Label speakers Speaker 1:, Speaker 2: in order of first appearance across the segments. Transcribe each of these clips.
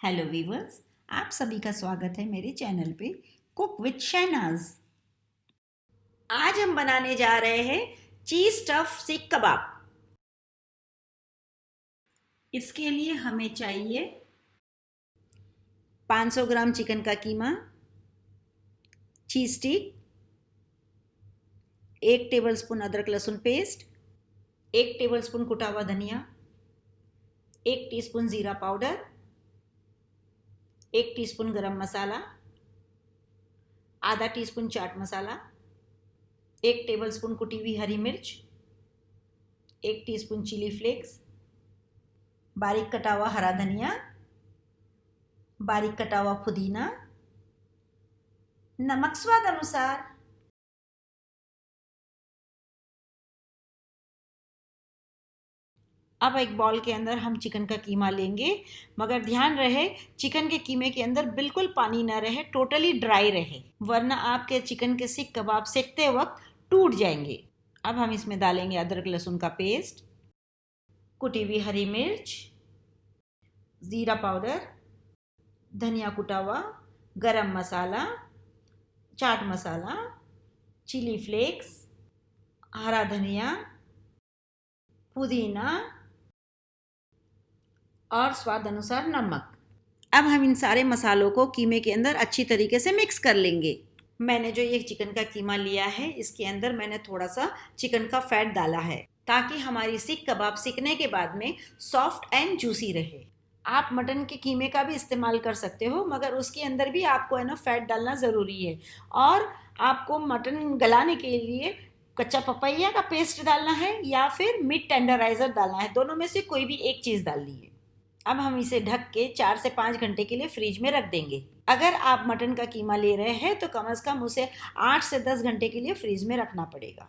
Speaker 1: Hello viewers, आप सभी का स्वागत है मेरे चैनल पे कुक विद शहनाज। आज हम बनाने जा रहे हैं चीज स्टफ सीख कबाब। इसके लिए हमें चाहिए 500 ग्राम चिकन का कीमा, चीज स्टिक, 1 टेबलस्पून अदरक लहसुन पेस्ट, 1 टेबलस्पून कुटा हुआ धनिया, 1 टीस्पून जीरा पाउडर, 1 टीस्पून गरम मसाला, आधा टीस्पून चाट मसाला, 1 टेबलस्पून कुटी हुई हरी मिर्च, 1 टीस्पून चिली फ्लेक्स, बारीक कटा हुआ हरा धनिया, बारीक कटा हुआ पुदीना, नमक स्वाद अनुसार। अब एक बाउल के अंदर हम चिकन का कीमा लेंगे, मगर ध्यान रहे चिकन के कीमे के अंदर बिल्कुल पानी ना रहे, टोटली ड्राई रहे, वरना आपके चिकन के सीख कबाब सेकते वक्त टूट जाएंगे। अब हम इसमें डालेंगे अदरक लहसुन का पेस्ट, कुटी हुई हरी मिर्च, जीरा पाउडर, धनिया कुटा हुआ, गरम मसाला, चाट मसाला, चिली फ्लेक्स, हरा धनिया, पुदीना और स्वाद अनुसार नमक। अब हम इन सारे मसालों को कीमे के अंदर अच्छी तरीके से मिक्स कर लेंगे। मैंने जो ये चिकन का कीमा लिया है, इसके अंदर मैंने थोड़ा सा चिकन का फैट डाला है ताकि हमारी सीख कबाब सीखने के बाद में सॉफ्ट एंड जूसी रहे। आप मटन के कीमे का भी इस्तेमाल कर सकते हो, मगर उसके अंदर भी आपको है ना फैट डालना ज़रूरी है। और आपको मटन गलाने के लिए कच्चा पपैया का पेस्ट डालना है या फिर मीट टेंडराइजर डालना है, दोनों में से कोई भी एक चीज़ डालनी है। अब हम इसे ढक के 4 से 5 घंटे के लिए फ्रिज में रख देंगे। अगर आप मटन का कीमा ले रहे हैं तो कम से कम उसे 8 से 10 घंटे के लिए फ्रिज में रखना पड़ेगा।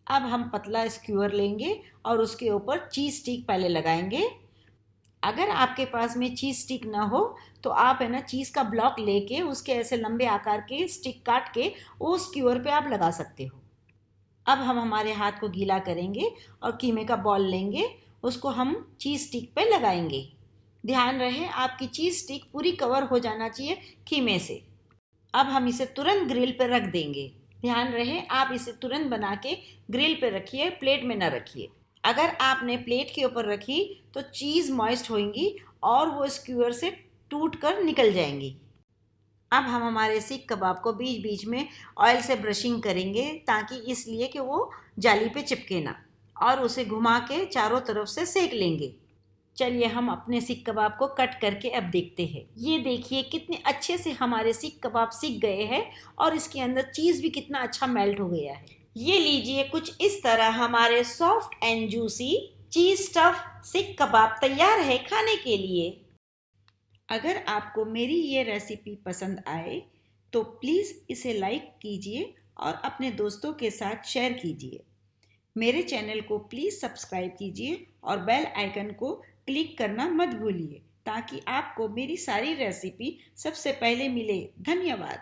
Speaker 1: अब हम पतला स्क्यूअर लेंगे और उसके ऊपर चीज़ स्टिक पहले लगाएंगे। अगर आपके पास में चीज़ स्टिक ना हो तो आप है ना चीज़ का ब्लॉक लेके उसके ऐसे लंबे आकार के स्टिक काट के वो स्क्यूअर पे आप लगा सकते हो। अब हम हमारे हाथ को गीला करेंगे और कीमे का बॉल लेंगे, उसको हम चीज़ स्टिक पे लगाएंगे। ध्यान रहे आपकी चीज़ स्टिक पूरी कवर हो जाना चाहिए कीमे से। अब हम इसे तुरंत ग्रिल पर रख देंगे। ध्यान रहे आप इसे तुरंत बना के ग्रिल पे रखिए, प्लेट में ना रखिए। अगर आपने प्लेट के ऊपर रखी तो चीज़ मॉइस्ट होंगी और वो स्क्यूअर से टूट कर निकल जाएंगी। अब हम हमारे सीख कबाब को बीच बीच में ऑयल से ब्रशिंग करेंगे ताकि इसलिए कि वो जाली पे चिपके ना, और उसे घुमा के चारों तरफ से सेक लेंगे। चलिए हम अपने सीख कबाब को कट करके अब देखते हैं। ये देखिए कितने अच्छे से हमारे सीख कबाब सीख गए हैं और इसके अंदर चीज़ भी कितना अच्छा मेल्ट हो गया है। ये लीजिए कुछ इस तरह हमारे soft and juicy cheese stuff सीख कबाब तैयार है खाने के लिए। अगर आपको मेरी ये रेसिपी पसंद आए तो प्लीज़ इसे लाइक कीजिए और अपने दोस्तों के साथ शेयर कीजिए। मेरे चैनल को प्लीज़ सब्सक्राइब कीजिए और बेल आइकन को क्लिक करना मत भूलिए ताकि आपको मेरी सारी रेसिपी सबसे पहले मिले। धन्यवाद।